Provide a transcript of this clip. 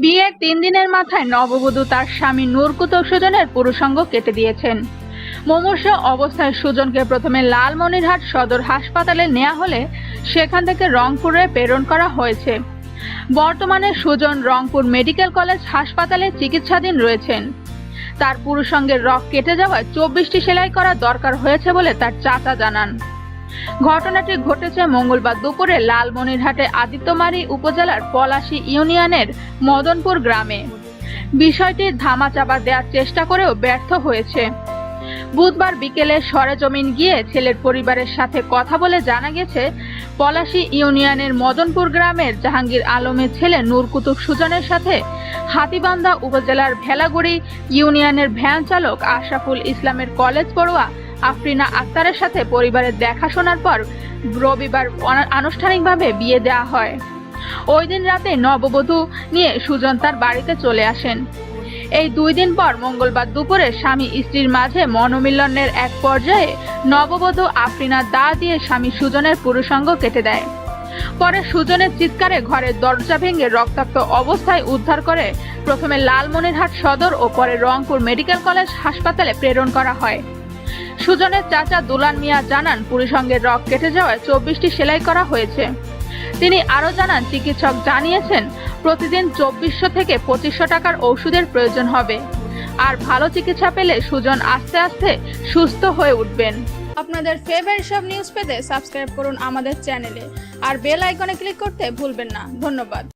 বিয়ের ৩ দিনের মাথায় নববধূ তার স্বামী নূর কুতুব সুজনের পুরুষাঙ্গ কেটে দিয়েছেন। মুমূর্ষ অবস্থায় সুজনকে প্রথমে লালমনিরহাট সদর হাসপাতালে নেওয়া হলে সেখান থেকে রংপুরে প্রেরণ করা হয়েছে। বর্তমানে সুজন রংপুর মেডিকেল কলেজ হাসপাতালে চিকিৎসাধীন রয়েছেন। তার পুরুষাঙ্গের রগ কেটে যাওয়ায় 24টি সেলাই করা দরকার হয়েছে বলে তার চাচা জানান। ঘটনাটি ঘটেছে মঙ্গলবার দুপুরে লালমনিরহাটে আদিত্যমারী উপজেলার পলাশী ইউনিয়নের মদনপুর গ্রামে। বিষয়টির ধামাচাপা দেওয়ার চেষ্টা করেও ব্যর্থ হয়েছে। বুধবার বিকেলে সরেজমিন গিয়ে ছেলের পরিবারের সাথে কথা বলে জানা গেছে, পলাশী ইউনিয়নের মদনপুর গ্রামের জাহাঙ্গীর আলমের ছেলে নূর কুতুব সুজনের সাথে হাতীবান্ধা উপজেলার ভেলাগুড়ি ইউনিয়নের ভ্যান চালক আশরাফুল ইসলামের কলেজ পড়ুয়া আফরিনা আক্তারের সাথে পরিবারের দেখাশোনার পর রবিবার আনুষ্ঠানিকভাবে বিয়ে দেওয়া হয়। ওই দিন রাতে নববধূ নিয়ে সুজন তার বাড়িতে চলে আসেন। এই 2 দিন পর মঙ্গলবার দুপুরে স্বামী স্ত্রীর মাঝে মনোমিলনের এক পর্যায়ে নববধূ আফরিনা দা দিয়ে স্বামী সুজনের পুরুষাঙ্গ কেটে দেয়। পরে সুজনের চিৎকারে ঘরের দরজা ভেঙে রক্তাক্ত অবস্থায় উদ্ধার করে প্রথমে লালমনিরহাট সদর ও পরে রংপুর মেডিকেল কলেজ হাসপাতালে প্রেরণ করা হয়। সুজনের চাচা দুলান মিয়া জানান, পুরুষাঙ্গের রগ কেটে যাওয়ায় 24টি সেলাই করা হয়েছে। তিনি আরো জানান, চিকিৎসক জানিয়েছেন প্রতিদিন 2400 থেকে 2500 টাকার ওষুধের প্রয়োজন হবে। আর ভালো চিকিৎসা পেলে সুজন আস্তে আস্তে সুস্থ হয়ে উঠবেন। আপনাদের ফেভারিট সব নিউজ পেতে সাবস্ক্রাইব করুন আমাদের চ্যানেলে আর বেল আইকনে ক্লিক করতে ভুলবেন না। ধন্যবাদ।